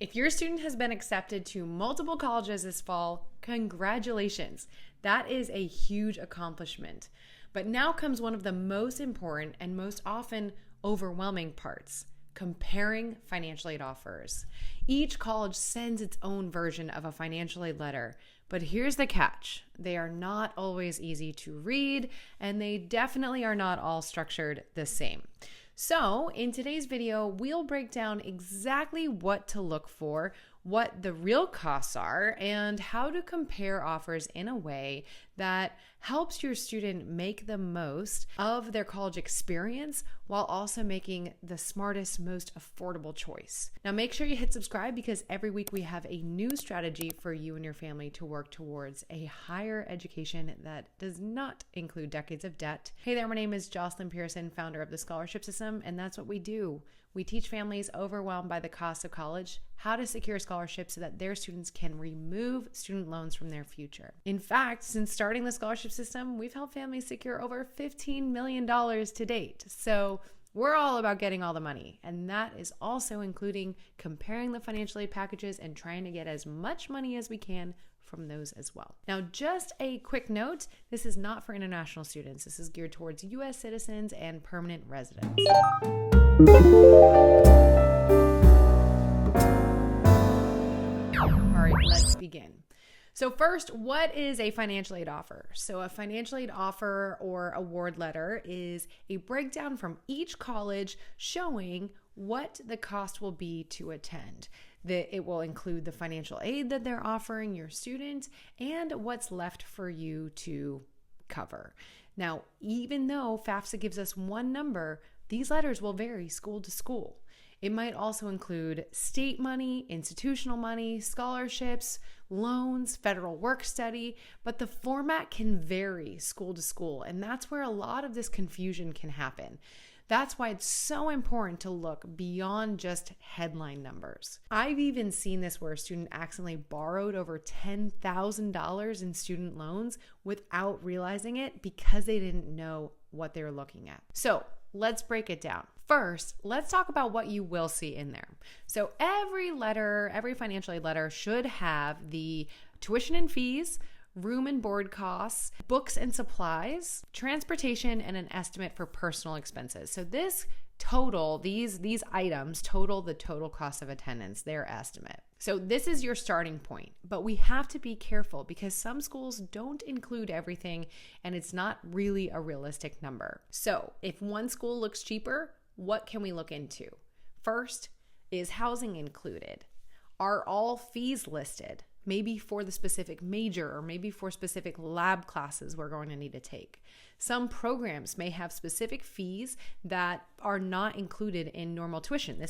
If your student has been accepted to multiple colleges this fall, congratulations. That is a huge accomplishment. But now comes one of the most important and most often overwhelming parts: comparing financial aid offers. Each college sends its own version of a financial aid letter, but here's the catch. They are not always easy to read, and they definitely are not all structured the same. So in today's video, we'll break down exactly what to look for, what the real costs are, and how to compare offers in a way that helps your student make the most of their college experience while also making the smartest, most affordable choice. Now make sure you hit subscribe, because every week we have a new strategy for you and your family to work towards a higher education that does not include decades of debt. Hey there, my name is Jocelyn Pearson, founder of the Scholarship System, and that's what we do. We teach families overwhelmed by the cost of college how to secure scholarships so that their students can remove student loans from their future. In fact, since starting the scholarship system, we've helped families secure over $15 million to date. So we're all about getting all the money, and that is also including comparing the financial aid packages and trying to get as much money as we can from those as well. Now, just a quick note, this is not for international students. This is geared towards U.S. citizens and permanent residents. All right, let's begin. So first, what is a financial aid offer? So a financial aid offer or award letter is a breakdown from each college showing what the cost will be to attend. It will include the financial aid that they're offering your student and what's left for you to cover. Now, even though FAFSA gives us one number, these letters will vary school to school. It might also include state money, institutional money, scholarships, loans, federal work study, but the format can vary school to school, and that's where a lot of this confusion can happen. That's why it's so important to look beyond just headline numbers. I've even seen this where a student accidentally borrowed over $10,000 in student loans without realizing it because they didn't know what they were looking at. So let's break it down. First, let's talk about what you will see in there. So every financial aid letter should have the tuition and fees, room and board costs, books and supplies, transportation, and an estimate for personal expenses. So these items total the total cost of attendance, their estimate. So this is your starting point, but we have to be careful because some schools don't include everything and it's not really a realistic number. So if one school looks cheaper, what can we look into? First, is housing included? Are all fees listed? Maybe for the specific major or maybe for specific lab classes we're going to need to take. Some programs may have specific fees that are not included in normal tuition. I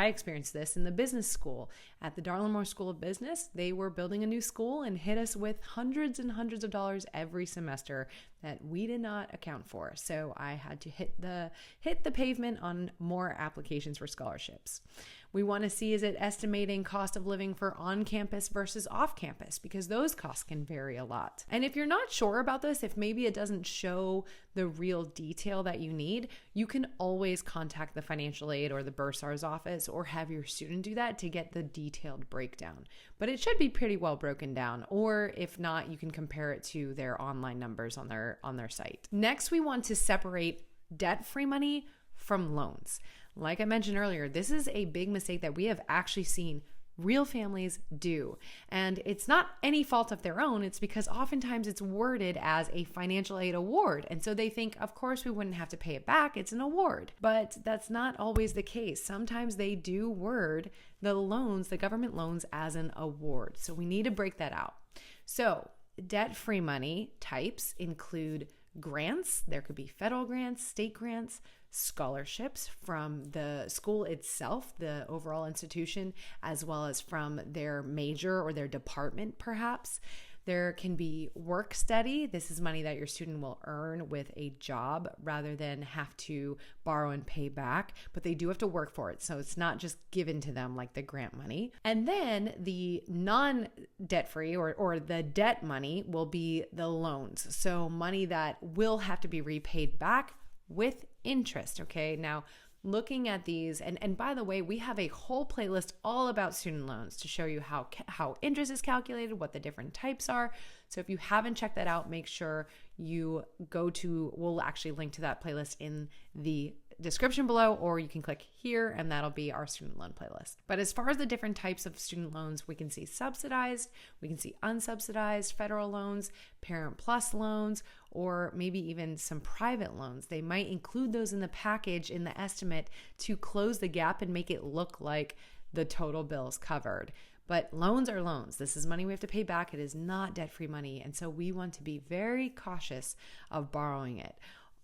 experienced this in the business school. At the Darla Moore School of Business, they were building a new school and hit us with hundreds and hundreds of dollars every semester that we did not account for. So I had to hit the pavement on more applications for scholarships. We want to see, is it estimating cost of living for on-campus versus off-campus, because those costs can vary a lot. And if you're not sure about this, if maybe it doesn't show the real detail that you need, you can always contact the financial aid or the bursar's office or have your student do that to get the detailed breakdown. But it should be pretty well broken down, or if not, you can compare it to their online numbers on their site. Next, we want to separate debt-free money from loans. Like I mentioned earlier, this is a big mistake that we have actually seen real families do. And it's not any fault of their own. It's because oftentimes it's worded as a financial aid award. And so they think, of course, we wouldn't have to pay it back. It's an award. But that's not always the case. Sometimes they do word the loans, the government loans, as an award. So we need to break that out. So debt-free money types include grants. There could be federal grants, state grants, scholarships from the school itself, the overall institution, as well as from their major or their department, perhaps. There can be work study. This is money that your student will earn with a job rather than have to borrow and pay back, but they do have to work for it. So it's not just given to them like the grant money. And then the non-debt-free or the debt money will be the loans. So money that will have to be repaid back with interest. Okay. Now, looking at these, and by the way, we have a whole playlist all about student loans to show you how interest is calculated, what the different types are. So if you haven't checked that out, make sure you we'll actually link to that playlist in the description below, or you can click here and that'll be our student loan playlist. But as far as the different types of student loans, we can see subsidized, we can see unsubsidized federal loans, Parent Plus loans, or maybe even some private loans. They might include those in the package in the estimate to close the gap and make it look like the total bill is covered. But loans are loans. This is money we have to pay back. It is not debt-free money. And so we want to be very cautious of borrowing it.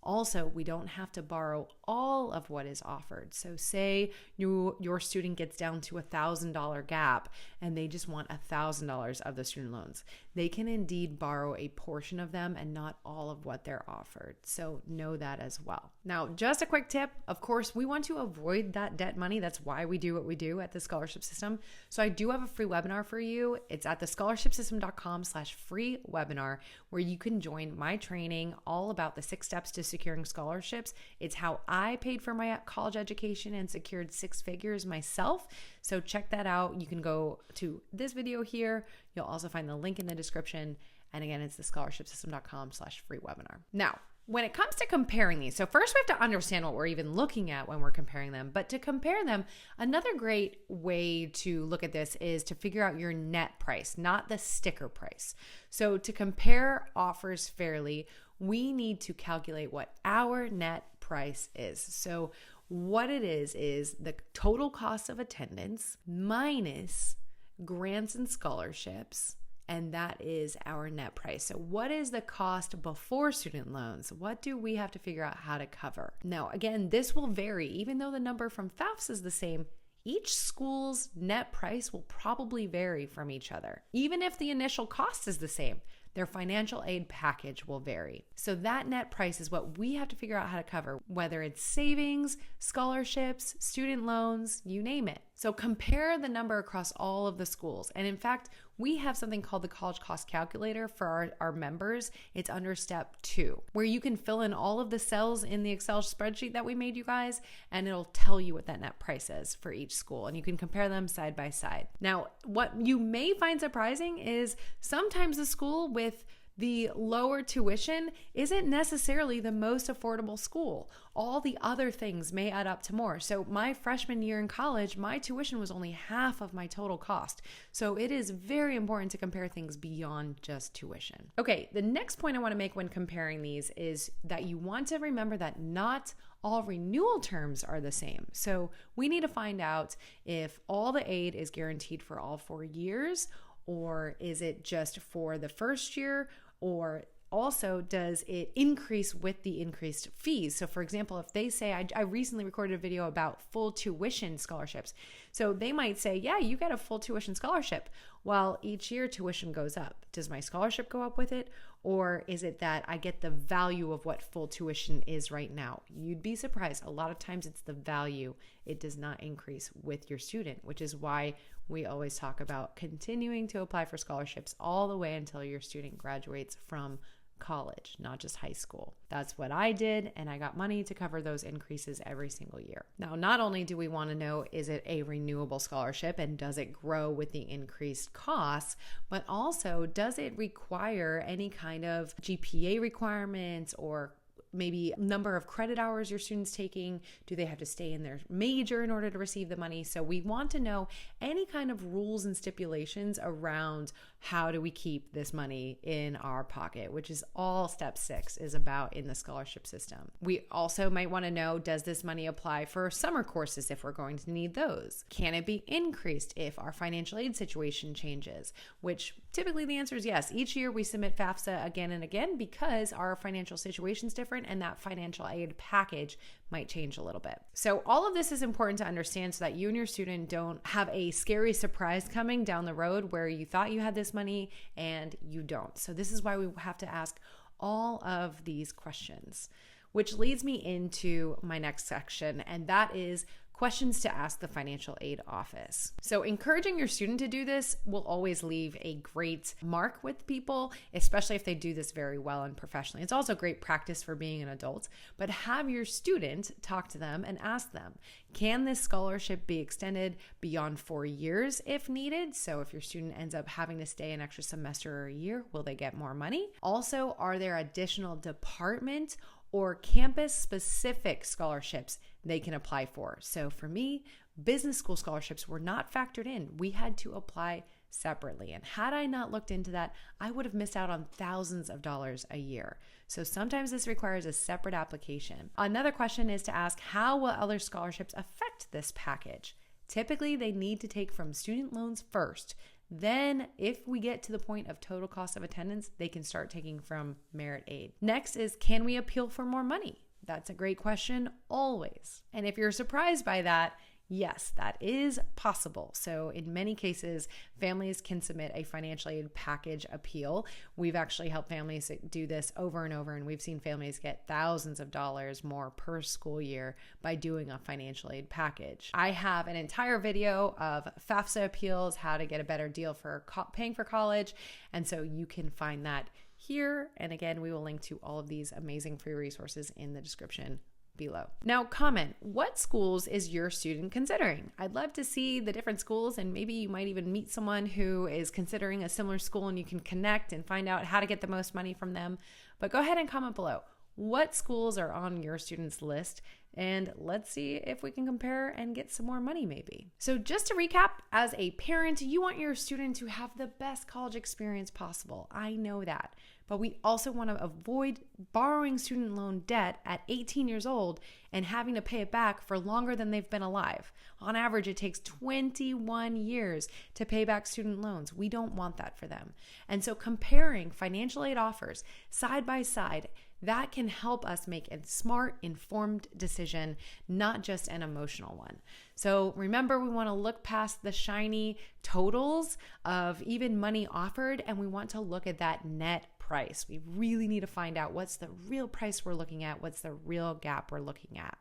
Also, we don't have to borrow all of what is offered. So say your student gets down to $1,000 gap and they just want $1,000 of the student loans. They can indeed borrow a portion of them and not all of what they're offered. So know that as well. Now, just a quick tip. Of course, we want to avoid that debt money. That's why we do what we do at the scholarship system. So I do have a free webinar for you. It's at thescholarshipsystem.com/free webinar, where you can join my training all about the 6 steps to securing scholarships. It's how I paid for my college education and secured 6 figures myself. So check that out. You can go to this video here. You'll also find the link in the description. And again, it's thescholarshipsystem.com/free webinar. Now, when it comes to comparing these, so first we have to understand what we're even looking at when we're comparing them. But to compare them, another great way to look at this is to figure out your net price, not the sticker price. So to compare offers fairly, we need to calculate what our net price is. So what it is the total cost of attendance minus grants and scholarships, and that is our net price. So what is the cost before student loans? What do we have to figure out how to cover? Now, again, this will vary. Even though the number from FAFSA is the same, each school's net price will probably vary from each other. Even if the initial cost is the same, their financial aid package will vary. So that net price is what we have to figure out how to cover, whether it's savings, scholarships, student loans, you name it. So compare the number across all of the schools. And in fact, we have something called the College Cost Calculator for our members. It's under step 2, where you can fill in all of the cells in the Excel spreadsheet that we made you guys, and it'll tell you what that net price is for each school. And you can compare them side by side. Now, what you may find surprising is sometimes the school with the lower tuition isn't necessarily the most affordable school. All the other things may add up to more. So my freshman year in college, my tuition was only half of my total cost. So it is very important to compare things beyond just tuition. Okay, the next point I want to make when comparing these is that you want to remember that not all renewal terms are the same. So we need to find out if all the aid is guaranteed for all 4 years, or is it just for the first year, or also does it increase with the increased fees? So for example, if they say, I recently recorded a video about full tuition scholarships. So they might say, yeah, you get a full tuition scholarship. Well, each year tuition goes up. Does my scholarship go up with it? Or is it that I get the value of what full tuition is right now? You'd be surprised. A lot of times it's the value. It does not increase with your student, which is why we always talk about continuing to apply for scholarships all the way until your student graduates from college, not just high school. That's what I did, and I got money to cover those increases every single year. Now, not only do we want to know, is it a renewable scholarship and does it grow with the increased costs, but also does it require any kind of GPA requirements or maybe number of credit hours your student's taking? Do they have to stay in their major in order to receive the money? So we want to know any kind of rules and stipulations around how do we keep this money in our pocket, which is all step 6 is about in the scholarship system. We also might want to know, does this money apply for summer courses if we're going to need those? Can it be increased if our financial aid situation changes? Which typically the answer is yes. Each year we submit FAFSA again and again because our financial situation is different and that financial aid package might change a little bit. So all of this is important to understand so that you and your student don't have a scary surprise coming down the road where you thought you had this money and you don't. So this is why we have to ask all of these questions, which leads me into my next section, and that is questions to ask the financial aid office. So encouraging your student to do this will always leave a great mark with people, especially if they do this very well and professionally. It's also great practice for being an adult, but have your student talk to them and ask them, can this scholarship be extended beyond 4 years if needed? So if your student ends up having to stay an extra semester or a year, will they get more money? Also, are there additional department or campus-specific scholarships they can apply for? So for me, business school scholarships were not factored in. We had to apply separately. And had I not looked into that, I would have missed out on thousands of dollars a year. So sometimes this requires a separate application. Another question is to ask, how will other scholarships affect this package? Typically, they need to take from student loans first. Then, if we get to the point of total cost of attendance, they can start taking from merit aid. Next is, can we appeal for more money? That's a great question, always. And if you're surprised by that, yes, that is possible. So in many cases, families can submit a financial aid package appeal. We've actually helped families do this over and over, and we've seen families get thousands of dollars more per school year by doing a financial aid package. I have an entire video of FAFSA appeals, how to get a better deal for paying for college, and so you can find that here. And again, we will link to all of these amazing free resources in the description below. Now comment, what schools is your student considering? I'd love to see the different schools, and maybe you might even meet someone who is considering a similar school and you can connect and find out how to get the most money from them. But go ahead and comment below. What schools are on your student's list? And let's see if we can compare and get some more money maybe. So just to recap, as a parent, you want your student to have the best college experience possible. I know that. But we also want to avoid borrowing student loan debt at 18 years old and having to pay it back for longer than they've been alive. On average, it takes 21 years to pay back student loans. We don't want that for them. And so comparing financial aid offers side by side, that can help us make a smart, informed decision, not just an emotional one. So remember, we want to look past the shiny totals of even money offered, and we want to look at that net price. We really need to find out what's the real price we're looking at, what's the real gap we're looking at.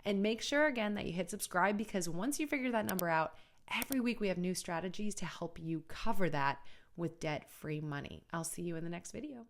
And make sure, again, that you hit subscribe, because once you figure that number out, every week we have new strategies to help you cover that with debt-free money. I'll see you in the next video.